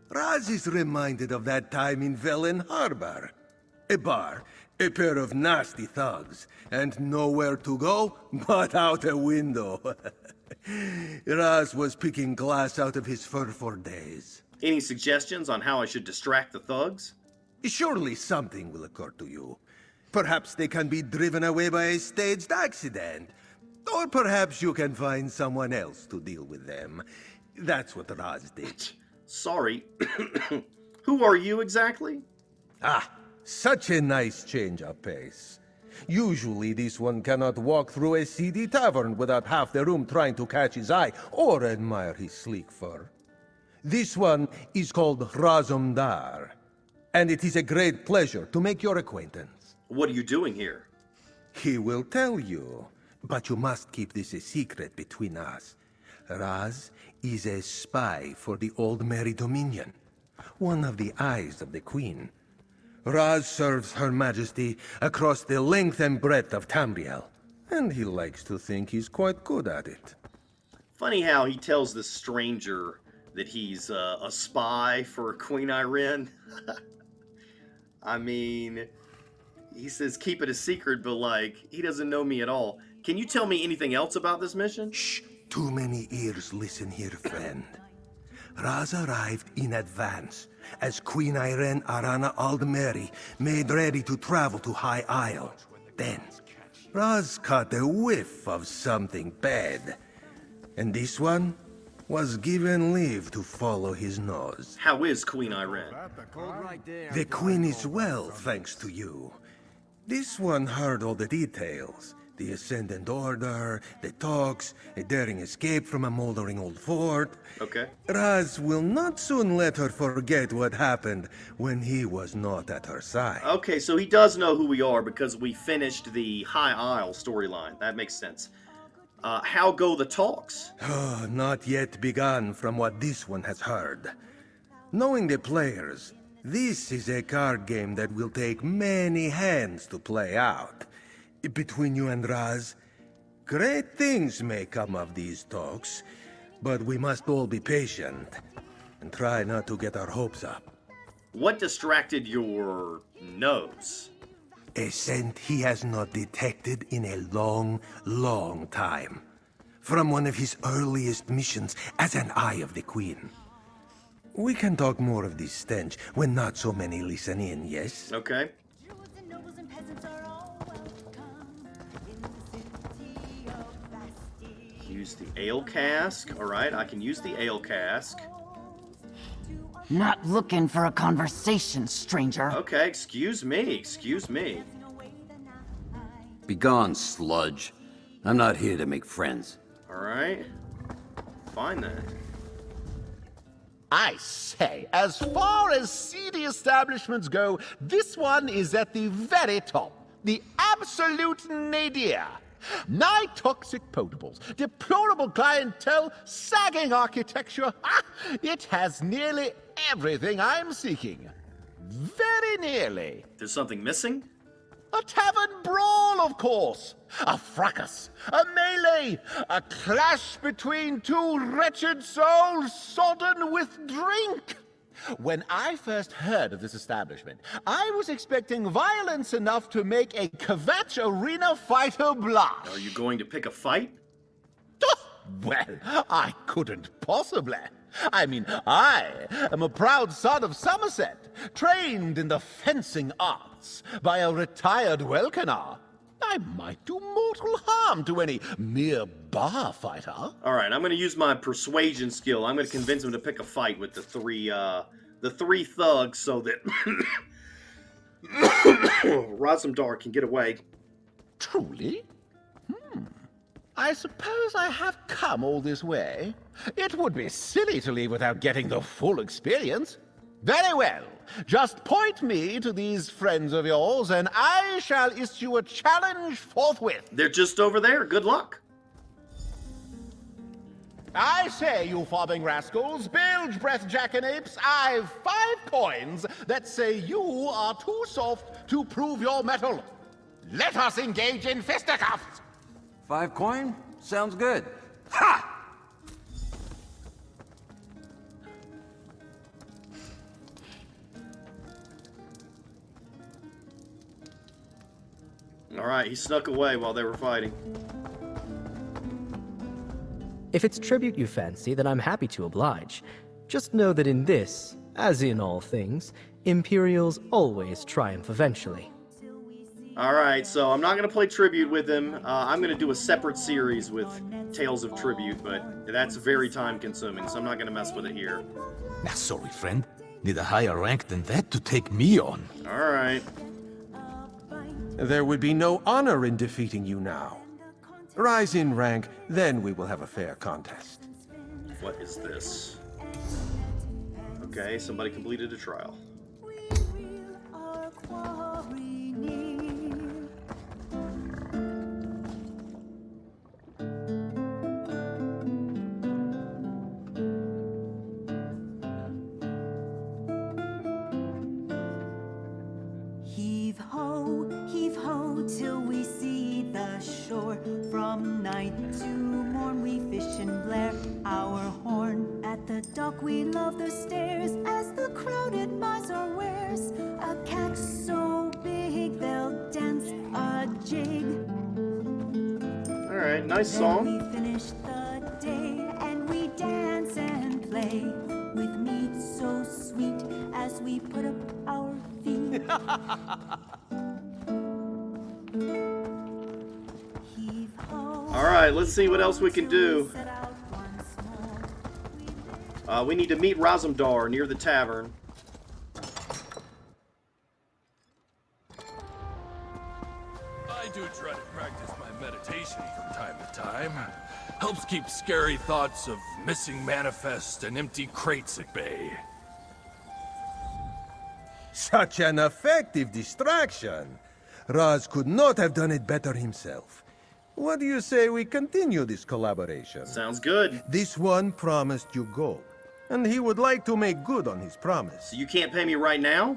V: Raz is reminded of that time in Velen Harbor. A bar, a pair of nasty thugs, and nowhere to go but out a window. Raz was picking glass out of his fur for days.
A: Any suggestions on how I should distract the thugs?
V: Surely something will occur to you. Perhaps they can be driven away by a staged accident. Or perhaps you can find someone else to deal with them. That's what Raz did.
A: Sorry. Who are you exactly?
V: Ah, such a nice change of pace. Usually this one cannot walk through a seedy tavern without half the room trying to catch his eye or admire his sleek fur. This one is called Razum-dar, and it is a great pleasure to make your acquaintance.
A: What are you doing here?
V: He will tell you, but you must keep this a secret between us. Raz is a spy for the Old Merry Dominion, one of the eyes of the Queen. Raz serves Her Majesty across the length and breadth of Tamriel, and he likes to think he's quite good at it.
A: Funny how he tells this stranger that he's a spy for Queen Irene. I mean, he says keep it a secret, but like, he doesn't know me at all. Can you tell me anything else about this mission?
V: Shh! Too many ears listen here, friend. Raz arrived in advance, as Queen Irene Arana Aldmeri made ready to travel to High Isle. Then, Raz caught a whiff of something bad, and this one was given leave to follow his nose.
A: How is Queen Irene?
V: The Queen is well, thanks to you. This one heard all the details. The Ascendant Order, the talks, a daring escape from a moldering old fort.
A: Okay.
V: Raz will not soon let her forget what happened when he was not at her side.
A: Okay, so he does know who we are because we finished the High Isle storyline. That makes sense. How go the talks?
V: Oh, not yet begun from what this one has heard. Knowing the players, this is a card game that will take many hands to play out. Between you and Raz, great things may come of these talks, but we must all be patient and try not to get our hopes up.
A: What distracted your nose?
V: A scent he has not detected in a long, long time. From one of his earliest missions as an Eye of the Queen. We can talk more of this stench when not so many listen in, yes?
A: Okay. Use the ale cask. All right, I can use the ale cask.
N: Not looking for a conversation, stranger.
A: Okay, excuse me, excuse me.
C: Begone, sludge. I'm not here to make friends.
A: All right. Fine then.
F: I say, as far as seedy establishments go, this one is at the very top. The absolute nadir. Nigh toxic potables, deplorable clientele, sagging architecture. It has nearly everything I'm seeking. Very nearly.
A: There's something missing?
F: A tavern brawl, of course. A fracas, a melee, a clash between two wretched souls sodden with drink. When I first heard of this establishment, I was expecting violence enough to make a Kvatch arena fighter blush.
A: Are you going to pick a fight?
F: Well, I couldn't possibly. I mean, I am a proud son of Somerset, trained in the fencing arts by a retired Welkener. I might do mortal harm to any mere bar fighter.
A: All right, I'm going to use my persuasion skill. I'm going to convince him to pick a fight with the three thugs so that Razum-dar can get away.
F: Truly? I suppose I have come all this way. It would be silly to leave without getting the full experience. Very well. Just point me to these friends of yours, and I shall issue a challenge forthwith.
A: They're just over there. Good luck.
F: I say, you fobbing rascals, bilge breath jackanapes, I've 5 coins that say you are too soft to prove your mettle. Let us engage in fisticuffs!
H: 5 coin? Sounds good.
F: Ha!
A: Alright, he snuck away while they were fighting.
E: If it's tribute you fancy, then I'm happy to oblige. Just know that in this, as in all things, Imperials always triumph eventually.
A: Alright, so I'm not going to play Tribute with him. I'm going to do a separate series with Tales of Tribute, but that's very time-consuming, so I'm not going to mess with it here.
G: Sorry, friend. Need a higher rank than that to take me on.
A: Alright.
H: There would be no honor in defeating you now. Rise in rank, then we will have a fair contest.
A: What is this? Okay, somebody completed a trial.
W: Heave ho, till we see the shore. From night to morn we fish and blare our horn. At the dock we love the stairs as the crowded bazaar wears a catch so big they'll dance a jig.
A: Alright, nice song.
W: Then we finish the day and we dance and play with meat so sweet as we put up our feet.
A: Alright, let's see what else we can do. We need to meet Razum-dar near the tavern.
K: I do try to practice my meditation from time to time. Helps keep scary thoughts of missing manifest and empty crates at bay.
V: Such an effective distraction. Raz could not have done it better himself. What do you say we continue this collaboration?
A: Sounds good.
V: This one promised you gold, and he would like to make good on his promise.
A: So you can't pay me right now?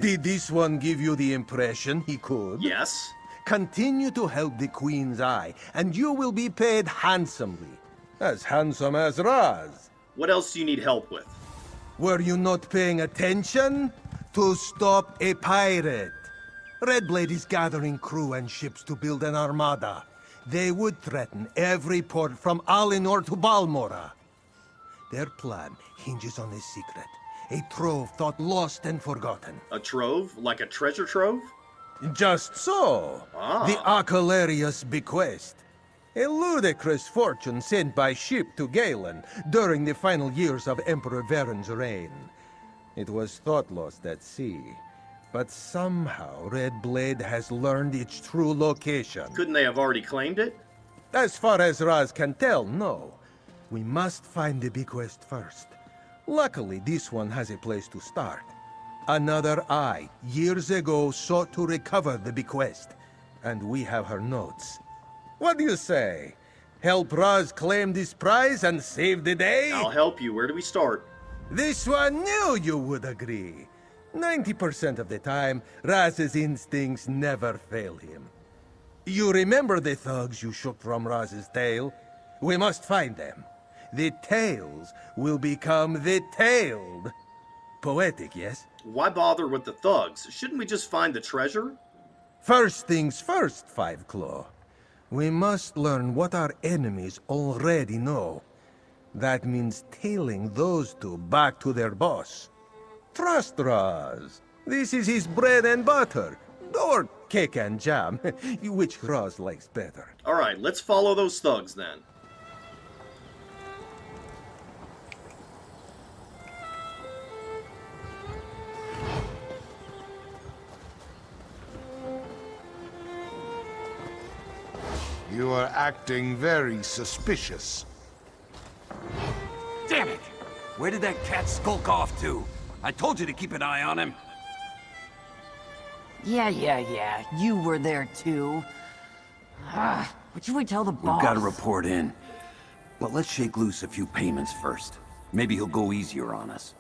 V: Did this one give you the impression he could?
A: Yes.
V: Continue to help the Queen's Eye, and you will be paid handsomely. As handsome as Raz.
A: What else do you need help with?
V: Were you not paying attention? To stop a pirate. Redblade is gathering crew and ships to build an armada. They would threaten every port from Alinor to Balmora. Their plan hinges on a secret. A trove thought lost and forgotten.
A: A trove? Like a treasure trove?
V: Just so. The Acalarius Bequest. A ludicrous fortune sent by ship to Galen during the final years of Emperor Varen's reign. It was thought lost at sea. But somehow Redblade has learned its true location.
A: Couldn't they have already claimed it?
V: As far as Raz can tell, no. We must find the bequest first. Luckily, this one has a place to start. Another eye, years ago, sought to recover the bequest. And we have her notes. What do you say? Help Raz claim this prize and save the day?
A: I'll help you. Where do we start?
V: This one knew you would agree. 90% of the time, Raz's instincts never fail him. You remember the thugs you shook from Raz's tail? We must find them. The tails will become the tailed. Poetic, yes?
A: Why bother with the thugs? Shouldn't we just find the treasure?
V: First things first, Five Claw. We must learn what our enemies already know. That means tailing those two back to their boss. Trust Raz. This is his bread and butter. Or cake and jam, which Raz likes better.
A: Alright, let's follow those thugs then.
T: You are acting very suspicious.
C: Damn it! Where did that cat skulk off to? I told you to keep an eye on him.
L: Yeah. You were there too. What should we tell the boss?
C: We've got to report in. Well, let's shake loose a few payments first. Maybe he'll go easier on us.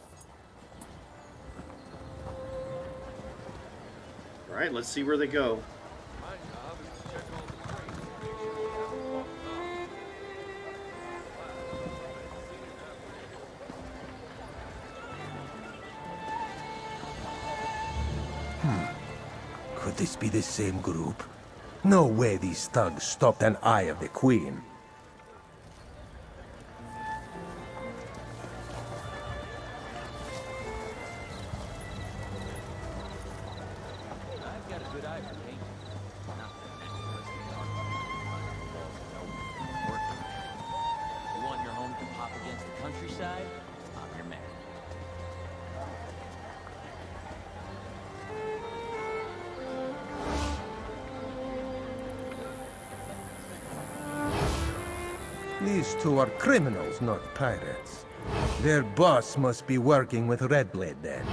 A: Alright, let's see where they go.
V: Could this be the same group? No way these thugs stopped an eye of the Queen.
Q: You want your home to pop against the countryside? I'm your man.
V: These two are criminals, not pirates. Their boss must be working with Redblade then.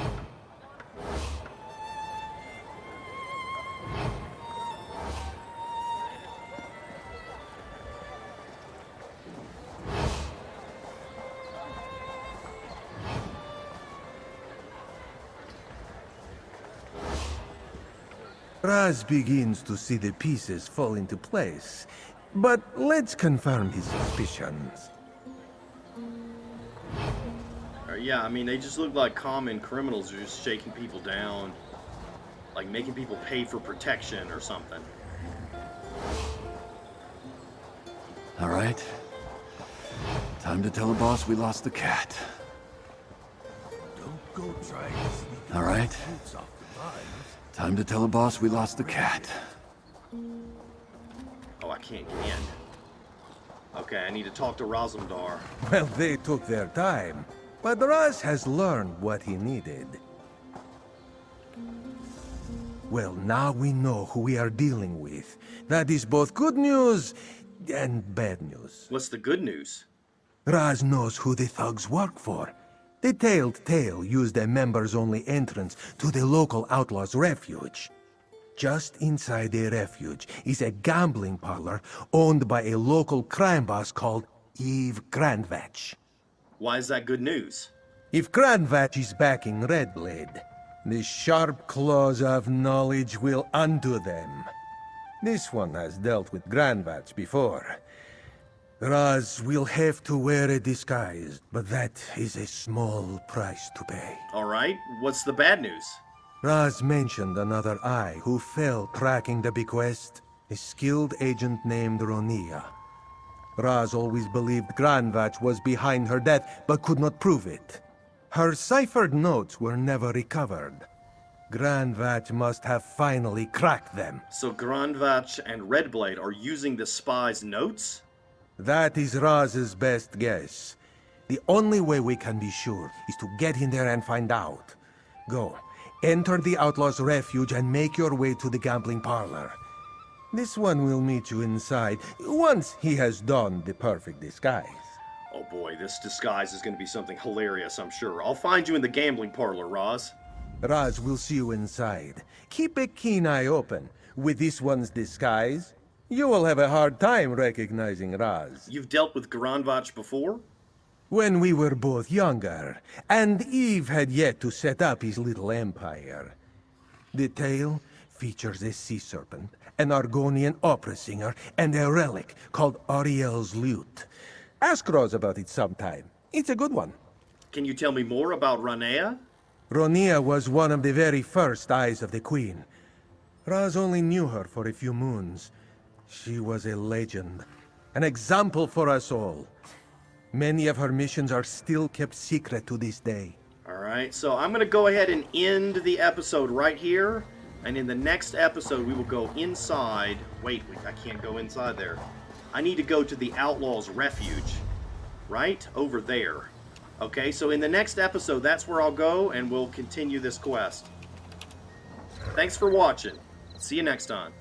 V: Raz begins to see the pieces fall into place, but let's confirm his suspicions.
A: Yeah, I mean, they just look like common criminals who are just shaking people down. Like making people pay for protection or something.
C: All right. Time to tell the boss we lost the cat.
V: Don't go trying to sneak
C: All right.
V: boots off the vines.
C: Time to tell the boss we lost the cat.
A: Oh, I can't get in. Okay, I need to talk to Razum-dar.
V: Well, they took their time, but Raz has learned what he needed. Well, now we know who we are dealing with. That is both good news and bad news.
A: What's the good news?
V: Raz knows who the thugs work for. The Tailed Tale used a members-only entrance to the local outlaw's refuge. Just inside the refuge is a gambling parlor owned by a local crime boss called Eve Grandvatch.
A: Why is that good news?
V: If Grandvatch is backing Redblade, the sharp claws of knowledge will undo them. This one has dealt with Grandvatch before. Raz will have to wear a disguise, but that is a small price to pay.
A: Alright, what's the bad news?
V: Raz mentioned another eye who fell tracking the bequest, a skilled agent named Ronia. Raz always believed Grandvatch was behind her death, but could not prove it. Her ciphered notes were never recovered. Grandvatch must have finally cracked them.
A: So Grandvatch and Redblade are using the spy's notes?
V: That is Raz's best guess. The only way we can be sure is to get in there and find out. Go, enter the outlaw's refuge and make your way to the gambling parlor. This one will meet you inside, once he has donned the perfect disguise.
A: Oh boy, this disguise is going to be something hilarious, I'm sure. I'll find you in the gambling parlor, Raz.
V: Raz will see you inside. Keep a keen eye open. With this one's disguise, you will have a hard time recognizing Raz.
A: You've dealt with Grandvatch before?
V: When we were both younger, and Eve had yet to set up his little empire. The tale features a sea serpent, an Argonian opera singer, and a relic called Ariel's lute. Ask Raz about it sometime. It's a good one.
A: Can you tell me more about Ranea?
V: Ronia was one of the very first eyes of the Queen. Raz only knew her for a few moons. She was a legend, an example for us all. Many of her missions are still kept secret to this day.
A: Alright, so I'm going to go ahead and end the episode right here. And in the next episode, we will go inside. Wait, I can't go inside there. I need to go to the Outlaw's Refuge. Right? Over there. Okay, so in the next episode, that's where I'll go, and we'll continue this quest. Thanks for watching. See you next time.